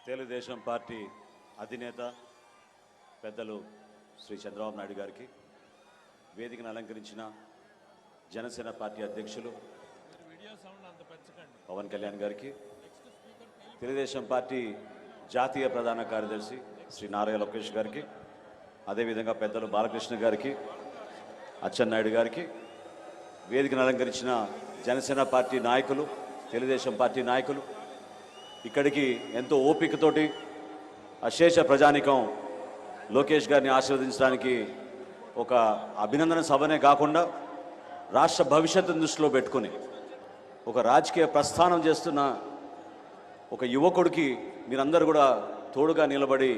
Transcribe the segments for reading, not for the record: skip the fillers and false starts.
Telugu Desam party అధినేత పెద్దలు శ్రీ చంద్రబాబు నాయుడు గారికి, వేదికను అలంకరించిన జనసేన పార్టీ అధ్యక్షులు పవన్ కళ్యాణ్ గారికి, తెలుగుదేశం పార్టీ జాతీయ ప్రధాన కార్యదర్శి శ్రీ నారా లోకేష్ గారికి, అదేవిధంగా పెద్దలు బాలకృష్ణ గారికి, అచ్చెన్నాయుడు గారికి, వేదికను అలంకరించిన జనసేన పార్టీ నాయకులు, తెలుగుదేశం పార్టీ నాయకులు, ఇక్కడికి ఎంతో ఓపికతోటి అశేష ప్రజానికం లోకేష్ గారిని ఆశీర్వదించడానికి ఒక అభినందన సభనే కాకుండా రాష్ట్ర భవిష్యత్తును దృష్టిలో పెట్టుకుని ఒక రాజకీయ ప్రస్థానం చేస్తున్న ఒక యువకుడికి మీరందరూ కూడా తోడుగా నిలబడి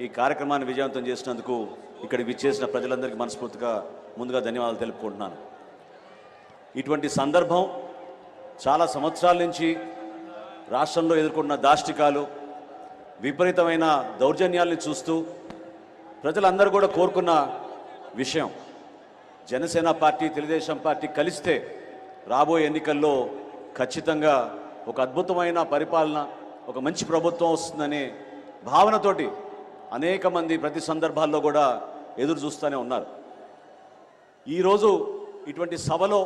ఈ కార్యక్రమాన్ని విజయవంతం చేసినందుకు ఇక్కడికి విచ్చేసిన ప్రజలందరికీ మనస్ఫూర్తిగా ముందుగా ధన్యవాదాలు తెలుపుకుంటున్నాను. ఇటువంటి సందర్భం చాలా సంవత్సరాల నుంచి రాష్ట్రంలో ఎదుర్కొన్న దాష్టికాలు, విపరీతమైన దౌర్జన్యాల్ని చూస్తూ ప్రజలందరూ కూడా కోరుకున్న విషయం. జనసేన పార్టీ, తెలుగుదేశం పార్టీ కలిస్తే రాబోయే ఎన్నికల్లో ఖచ్చితంగా ఒక అద్భుతమైన పరిపాలన, ఒక మంచి ప్రభుత్వం వస్తుందనే భావనతోటి అనేక మంది ప్రతి సందర్భాల్లో కూడా ఎదురు చూస్తూనే ఉన్నారు. ఈరోజు ఇటువంటి సభలో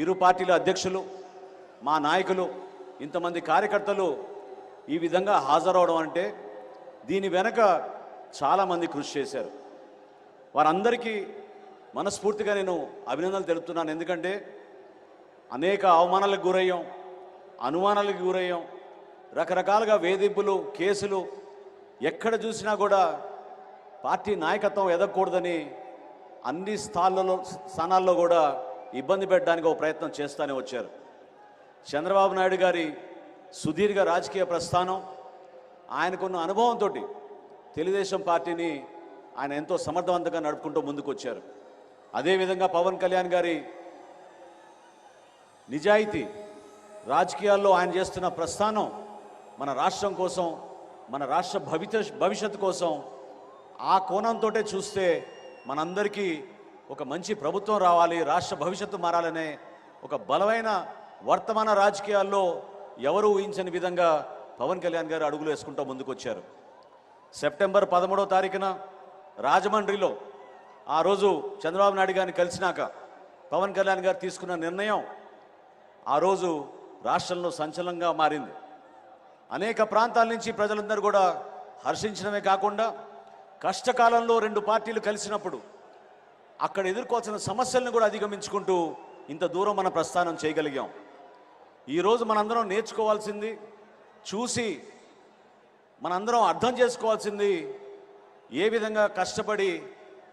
ఇరు పార్టీల అధ్యక్షులు, మా నాయకులు, ఇంతమంది కార్యకర్తలు ఈ విధంగా హాజరవడం అంటే దీని వెనక చాలామంది కృషి చేశారు. వారందరికీ మనస్ఫూర్తిగా నేను అభినందనలు తెలుపుతున్నాను. ఎందుకంటే అనేక అవమానాలకు గురయ్యాం, అనుమానాలకు గురయ్యాం, రకరకాలుగా వేధింపులు, కేసులు, ఎక్కడ చూసినా కూడా పార్టీ నాయకత్వం ఎదగకూడదని అన్ని స్థానాల్లో కూడా ఇబ్బంది పెట్టడానికి ఒక ప్రయత్నం చేస్తూనే వచ్చారు. చంద్రబాబు నాయుడు గారి సుదీర్ఘ రాజకీయ ప్రస్థానం, ఆయనకున్న అనుభవంతో తెలుగుదేశం పార్టీని ఆయన ఎంతో సమర్థవంతంగా నడుపుకుంటూ ముందుకు వచ్చారు. అదేవిధంగా పవన్ కళ్యాణ్ గారి నిజాయితీ, రాజకీయాల్లో ఆయన చేస్తున్న ప్రస్థానం మన రాష్ట్రం కోసం, మన రాష్ట్ర భవిష్యత్తు కోసం, ఆ కోణంతో చూస్తే మనందరికీ ఒక మంచి ప్రభుత్వం రావాలి, రాష్ట్ర భవిష్యత్తు మారాలనే ఒక బలమైన వర్తమాన రాజకీయాల్లో ఎవరు ఊహించని విధంగా పవన్ కళ్యాణ్ గారు అడుగులు వేసుకుంటూ ముందుకు వచ్చారు. సెప్టెంబర్ 13వ తారీఖున రాజమండ్రిలో ఆ రోజు చంద్రబాబు నాయుడు గారిని కలిసినాక పవన్ కళ్యాణ్ గారు తీసుకున్న నిర్ణయం ఆ రోజు రాష్ట్రంలో సంచలనంగా మారింది. అనేక ప్రాంతాల నుంచి ప్రజలందరూ కూడా హర్షించడమే కాకుండా కష్టకాలంలో రెండు పార్టీలు కలిసినప్పుడు అక్కడ ఎదుర్కోవాల్సిన సమస్యలను కూడా అధిగమించుకుంటూ ఇంత దూరం మన ప్రస్థానం చేయగలిగాం. ఈరోజు మనందరం నేర్చుకోవాల్సింది, చూసి మనందరం అర్థం చేసుకోవాల్సింది, ఏ విధంగా కష్టపడి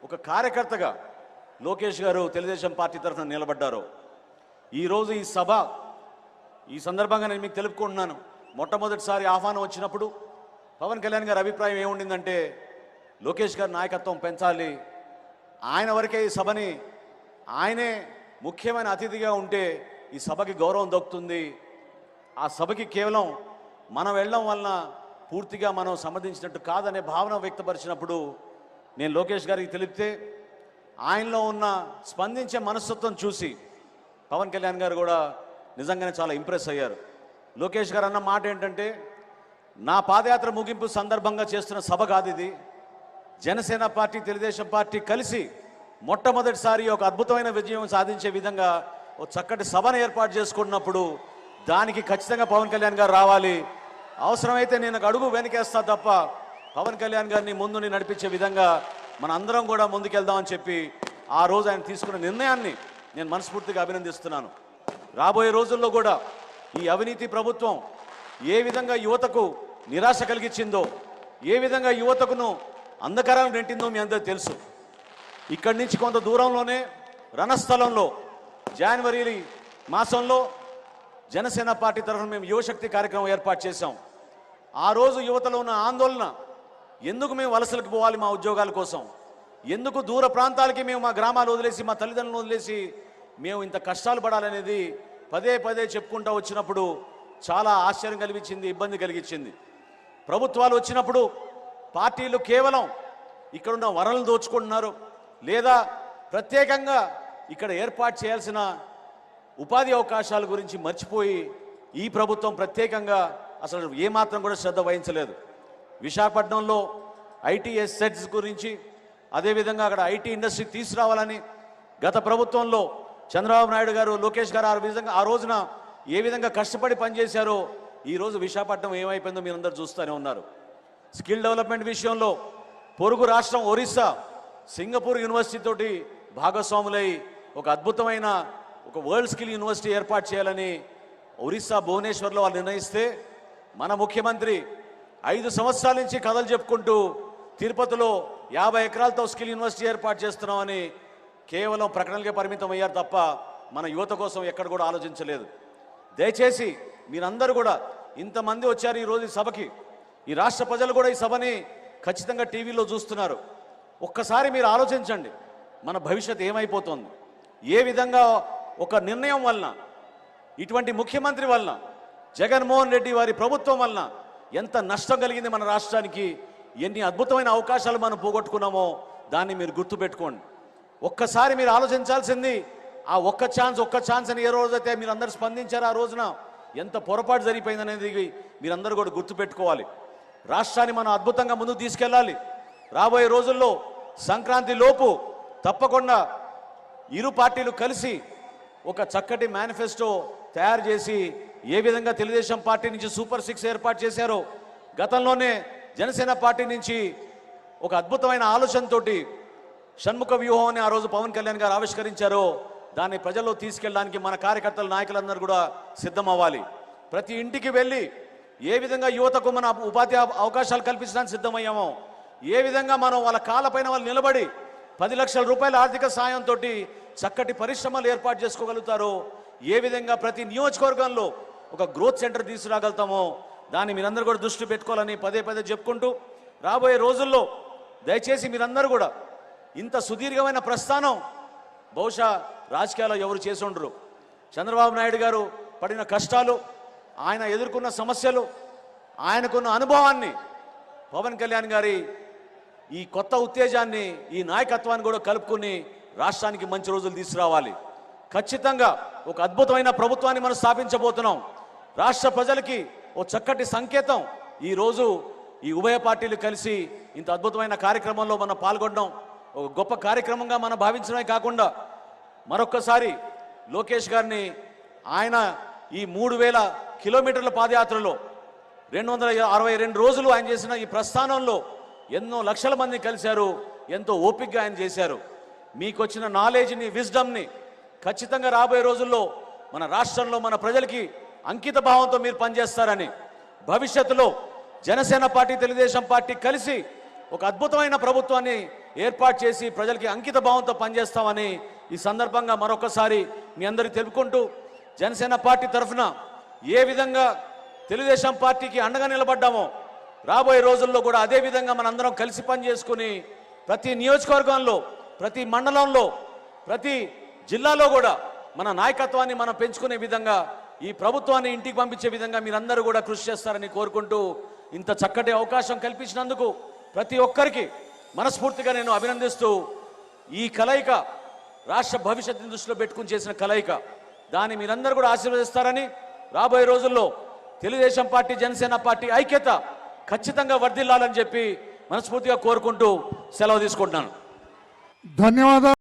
ఒక కార్యకర్తగా లోకేష్ గారు తెలుగుదేశం పార్టీ తరఫున నిలబడ్డారో. ఈరోజు ఈ సభ, ఈ సందర్భంగా నేను మీకు తెలుపుకుంటున్నాను. మొట్టమొదటిసారి ఆహ్వానం వచ్చినప్పుడు పవన్ కళ్యాణ్ గారి అభిప్రాయం ఏముండిందంటే లోకేష్ గారి నాయకత్వం పెంచాలి, ఆయన వరకే ఈ సభని, ఆయనే ముఖ్యమైన అతిథిగా ఉంటే ఈ సభకి గౌరవం దక్కుతుంది, ఆ సభకి కేవలం మనం వెళ్ళడం వలన పూర్తిగా మనం సంబంధించినట్టు కాదనే భావన వ్యక్తపరిచినప్పుడు నేను లోకేష్ గారికి తెలిపితే ఆయనలో ఉన్న స్పందించే మనస్తత్వం చూసి పవన్ కళ్యాణ్ గారు కూడా నిజంగానే చాలా ఇంప్రెస్ అయ్యారు. లోకేష్ గారు అన్న మాట ఏంటంటే, నా పాదయాత్ర ముగింపు సందర్భంగా చేస్తున్న సభ కాదు ఇది, జనసేన పార్టీ, తెలుగుదేశం పార్టీ కలిసి మొట్టమొదటిసారి ఒక అద్భుతమైన విజయం సాధించే విధంగా ఒక చక్కటి సభను ఏర్పాటు చేసుకున్నప్పుడు దానికి ఖచ్చితంగా పవన్ కళ్యాణ్ గారు రావాలి, అవసరమైతే నేను అడుగు వెనకేస్తా తప్ప పవన్ కళ్యాణ్ గారిని ముందుని నడిపించే విధంగా మన అందరం కూడా ముందుకెళ్దామని చెప్పి ఆ రోజు ఆయన తీసుకున్న నిర్ణయాన్ని నేను మనస్ఫూర్తిగా అభినందిస్తున్నాను. రాబోయే రోజుల్లో కూడా ఈ అవినీతి ప్రభుత్వం ఏ విధంగా యువతకు నిరాశ కలిగించిందో, ఏ విధంగా యువతకును అంధకారం నెట్టిందో మీ అందరూ తెలుసు. ఇక్కడి నుంచి కొంత దూరంలోనే రణస్థలంలో జనవరి మాసంలో జనసేన పార్టీ తరఫున మేము యువశక్తి కార్యక్రమం ఏర్పాటు చేశాం. ఆ రోజు యువతలో ఉన్న ఆందోళన, ఎందుకు మేము వలసలకు పోవాలి మా ఉద్యోగాల కోసం, ఎందుకు దూర ప్రాంతాలకి మేము మా గ్రామాలు వదిలేసి, మా తల్లిదండ్రులను వదిలేసి మేము ఇంత కష్టాలు పడాలనేది పదే పదే చెప్పుకుంటూ వచ్చినప్పుడు చాలా ఆశ్చర్యం కలిగించింది, ఇబ్బంది కలిగించింది. ప్రభుత్వాలు వచ్చినప్పుడు పార్టీలు కేవలం ఇక్కడున్న వనరులు దోచుకుంటున్నారు, లేదా ప్రత్యేకంగా ఇక్కడ ఏర్పాటు చేయాల్సిన ఉపాధి అవకాశాల గురించి మర్చిపోయి ఈ ప్రభుత్వం ప్రత్యేకంగా అసలు ఏమాత్రం కూడా శ్రద్ధ వహించలేదు. విశాఖపట్నంలో ఐటీ ఎస్సెట్స్ గురించి, అదేవిధంగా అక్కడ ఐటీ ఇండస్ట్రీ తీసుకురావాలని గత ప్రభుత్వంలో చంద్రబాబు నాయుడు గారు, లోకేష్ గారు ఆ రోజున ఏ విధంగా కష్టపడి పనిచేశారో ఈరోజు విశాఖపట్నం ఏమైపోయిందో మీరందరూ చూస్తూనే ఉన్నారు. స్కిల్ డెవలప్మెంట్ విషయంలో పొరుగు రాష్ట్రం ఒరిస్సా సింగపూర్ యూనివర్సిటీ తోటి భాగస్వాములై ఒక అద్భుతమైన ఒక వరల్డ్ స్కిల్ యూనివర్సిటీ ఏర్పాటు చేయాలని ఒరిస్సా భువనేశ్వర్లో వాళ్ళు నిర్ణయిస్తే మన ముఖ్యమంత్రి 5 సంవత్సరాల నుంచి కథలు చెప్పుకుంటూ తిరుపతిలో 50 ఎకరాలతో స్కిల్ యూనివర్సిటీ ఏర్పాటు చేస్తున్నామని కేవలం ప్రకటనలకే పరిమితం అయ్యారు తప్ప మన యువత కోసం ఎక్కడ కూడా ఆలోచించలేదు. దయచేసి మీరందరూ కూడా ఇంతమంది వచ్చారు ఈరోజు ఈ సభకి, ఈ రాష్ట్ర ప్రజలు కూడా ఈ సభని ఖచ్చితంగా టీవీలో చూస్తున్నారు. ఒక్కసారి మీరు ఆలోచించండి, మన భవిష్యత్ ఏమైపోతుంది, ఏ విధంగా ఒక నిర్ణయం వలన, ఇటువంటి ముఖ్యమంత్రి వలన, జగన్మోహన్ రెడ్డి వారి ప్రభుత్వం వలన ఎంత నష్టం కలిగింది మన రాష్ట్రానికి, ఎన్ని అద్భుతమైన అవకాశాలు మనం పోగొట్టుకున్నామో దాన్ని మీరు గుర్తుపెట్టుకోండి. ఒక్కసారి మీరు ఆలోచించాల్సింది ఆ ఒక్క ఛాన్స్ అని ఏ రోజైతే మీరు అందరూ స్పందించారో ఆ రోజున ఎంత పొరపాటు జరిగిపోయిందనేది మీరందరూ కూడా గుర్తుపెట్టుకోవాలి. రాష్ట్రాన్ని మనం అద్భుతంగా ముందుకు తీసుకెళ్ళాలి. రాబోయే రోజుల్లో సంక్రాంతి లోపు తప్పకుండా ఇరు పార్టీలు కలిసి ఒక చక్కటి మేనిఫెస్టో తయారు చేసి ఏ విధంగా తెలుగుదేశం పార్టీ నుంచి సూపర్ 6 ఏర్పాటు చేశారో, గతంలోనే జనసేన పార్టీ నుంచి ఒక అద్భుతమైన ఆలోచనతోటి షణ్ముఖ వ్యూహం అని ఆ రోజు పవన్ కళ్యాణ్ గారు ఆవిష్కరించారో దాన్ని ప్రజల్లో తీసుకెళ్ళడానికి మన కార్యకర్తలు, నాయకులందరూ కూడా సిద్ధం అవ్వాలి. ప్రతి ఇంటికి వెళ్ళి ఏ విధంగా యువతకు మన ఉపాధి అవకాశాలు కల్పించడానికి సిద్ధమయ్యామో, ఏ విధంగా మనం వాళ్ళ కాళ్ళపైన వాళ్ళు నిలబడి 10 లక్షల రూపాయల ఆర్థిక సాయంతో చక్కటి పరిశ్రమలు ఏర్పాటు చేసుకోగలుగుతారో, ఏ విధంగా ప్రతి నియోజకవర్గంలో ఒక గ్రోత్ సెంటర్ తీసుకురాగలుగుతామో దాన్ని మీరందరూ కూడా దృష్టి పెట్టుకోవాలని పదే చెప్పుకుంటూ, రాబోయే రోజుల్లో దయచేసి మీరందరూ కూడా ఇంత సుదీర్ఘమైన ప్రస్థానం బహుశా రాజకీయాల్లో ఎవరు చేసి ఉండరు. చంద్రబాబు నాయుడు గారు పడిన కష్టాలు, ఆయన ఎదుర్కొన్న సమస్యలు, ఆయనకున్న అనుభవాన్ని పవన్ కళ్యాణ్ గారి ఈ కొత్త ఉత్తేజాన్ని, ఈ నాయకత్వాన్ని కూడా కలుపుకుని రాష్ట్రానికి మంచి రోజులు తీసుకురావాలి. ఖచ్చితంగా ఒక అద్భుతమైన ప్రభుత్వాన్ని మనం స్థాపించబోతున్నాం. రాష్ట్ర ప్రజలకి ఓ చక్కటి సంకేతం ఈరోజు ఈ ఉభయ పార్టీలు కలిసి ఇంత అద్భుతమైన కార్యక్రమంలో మనం పాల్గొనడం ఒక గొప్ప కార్యక్రమంగా మనం భావించడమే కాకుండా మరొక్కసారి లోకేష్ గారిని ఆయన ఈ 3000 కిలోమీటర్ల పాదయాత్రలో 262 రోజులు ఆయన చేసిన ఈ ప్రస్థానంలో ఎన్నో లక్షల మంది కలిశారు, ఎంతో ఓపికగా ఆయన చేశారు. మీకు వచ్చిన నాలెడ్జ్ని, విజ్డమ్ని ఖచ్చితంగా రాబోయే రోజుల్లో మన రాష్ట్రంలో మన ప్రజలకి అంకిత భావంతో మీరు పనిచేస్తారని, భవిష్యత్తులో జనసేన పార్టీ, తెలుగుదేశం పార్టీ కలిసి ఒక అద్భుతమైన ప్రభుత్వాన్ని ఏర్పాటు చేసి ప్రజలకి అంకిత భావంతో పనిచేస్తామని ఈ సందర్భంగా మరొకసారి మీ అందరికీ తెలుపుకుంటూ, జనసేన పార్టీ తరఫున ఏ విధంగా తెలుగుదేశం పార్టీకి అండగా నిలబడ్డామో రాబోయే రోజుల్లో కూడా అదే విధంగా మనందరం కలిసి పనిచేసుకుని ప్రతి నియోజకవర్గంలో, ప్రతి మండలంలో, ప్రతి జిల్లాలో కూడా మన నాయకత్వాన్ని మనం పెంచుకునే విధంగా, ఈ ప్రభుత్వాన్ని ఇంటికి పంపించే విధంగా మీరందరూ కూడా కృషి చేస్తారని కోరుకుంటూ, ఇంత చక్కటి అవకాశం కల్పించినందుకు ప్రతి ఒక్కరికి మనస్ఫూర్తిగా నేను అభినందిస్తూ, ఈ కలయిక రాష్ట్ర భవిష్యత్తుని దృష్టిలో పెట్టుకుని చేసిన కలయిక, దాన్ని మీరందరూ కూడా ఆశీర్వదిస్తారని, రాబోయే రోజుల్లో తెలుగుదేశం పార్టీ, జనసేన పార్టీ ఐక్యత ఖచ్చితంగా వర్ధిల్లాలని చెప్పి మనస్ఫూర్తిగా కోరుకుంటూ సెలవు తీసుకుంటున్నాను. ధన్యవాదాలు.